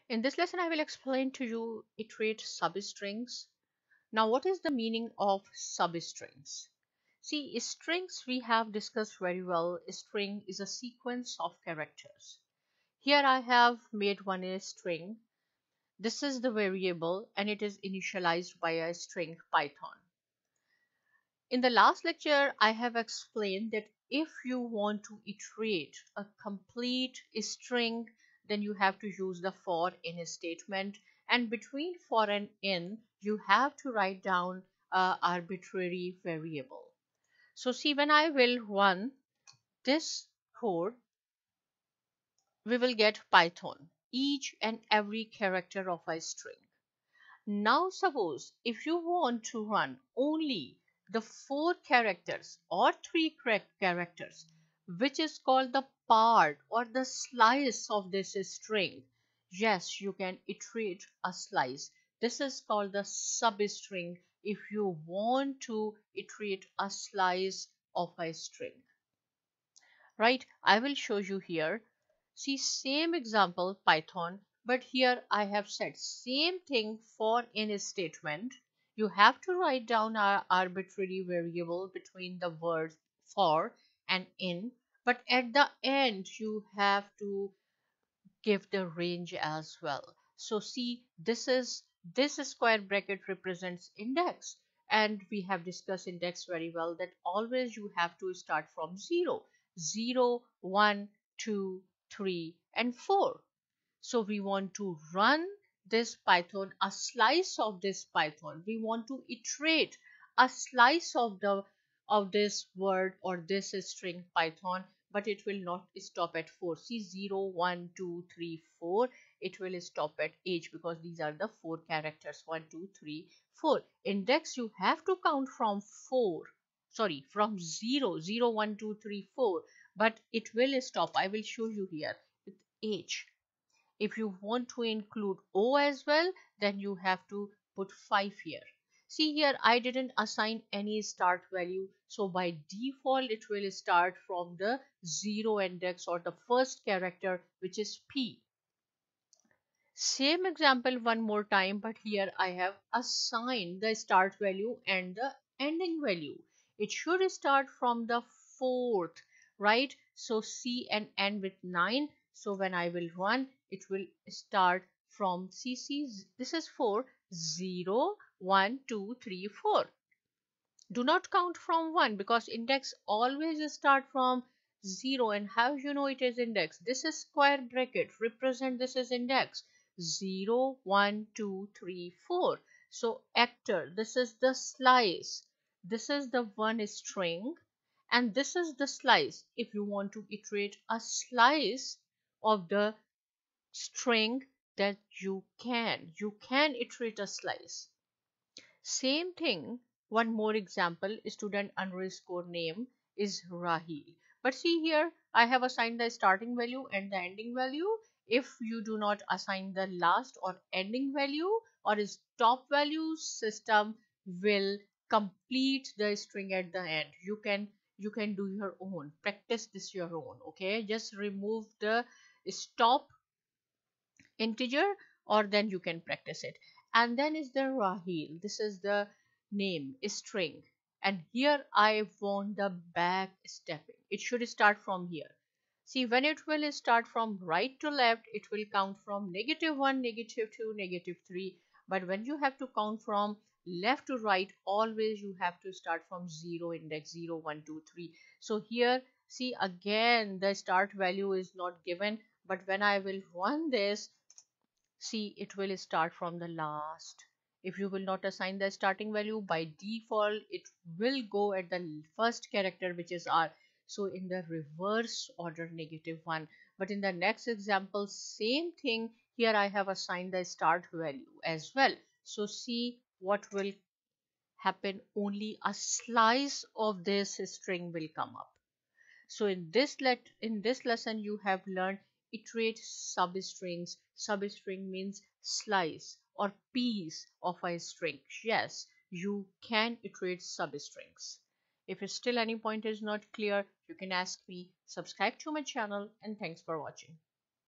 In this lesson, I will explain to you iterate substrings. Now, what is the meaning of substrings? See, strings we have discussed very well. A string is a sequence of characters. Here I have made one a string. This is the variable and it is initialized by a string Python. In the last lecture, I have explained that if you want to iterate a complete string, then you have to use the for in statement, and between for and in, you have to write down an arbitrary variable. So see, when I will run this code, we will get Python, each and every character of a string. Now suppose if you want to run only the 4 characters or 3 characters, which is called the part or the slice of this string, yes, you can iterate a slice. This is called the substring if you want to iterate a slice of a string. Right, I will show you here. See, same example Python, but here I have said same thing for in statement. You have to write down an arbitrary variable between the words for and in, but at the end you have to give the range as well. So see, this square bracket represents index, and we have discussed index very well, that always you have to start from 0, 0, 1, 2, 3 and 4. So we want to run this Python, a slice of this Python. We want to iterate a slice of this word or this string Python, but it will not stop at 4. See, 0, 1, 2, 3, 4. It will stop at H because these are the 4 characters. 1, 2, 3, 4. Index you have to count from 4. Sorry, from 0, 0, 1, 2, 3, 4. But it will stop. I will show you here with H. If you want to include O as well, then you have to put 5 here. See here, I didn't assign any start value. So by default, it will start from the 0 index or the first character, which is P. Same example one more time, but here I have assigned the start value and the ending value. It should start from the 4th, right? So C and end with 9. So when I will run, it will start from CC. This is 4, 0, 1, 2, 3, 4. Do not count from 1 because index always start from 0. And how you know it is index? This is square bracket, represent this is index. 0, 1, 2, 3, 4. So actor, this is the slice. This is the one string and this is the slice. If you want to iterate a slice of the string, that you can iterate a slice. Same thing, one more example, student underscore name is Rahil. But see here, I have assigned the starting value and the ending value. If you do not assign the last or ending value or stop value, system will complete the string at the end. You can do your own, practice this your own. Okay, just remove the stop integer or then you can practice it. And then is the Rahil. This is the name string, and here I want the back stepping. It should start from here. See, when it will start from right to left, it will count from -1, -2, -3. But when you have to count from left to right, always you have to start from 0 index, 0, 1, 2, 3. So here, see, again the start value is not given, but when I will run this, see, it will start from the last. If you will not assign the starting value, by default it will go at the first character, which is R. So in the reverse order, -1. But in the next example, same thing. Here I have assigned the start value as well. So see what will happen. Only a slice of this string will come up. So in this lesson you have learned iterate substrings. Substring means slice or piece of a string. Yes, you can iterate substrings. If still any point is not clear, you can ask me. Subscribe to my channel and thanks for watching.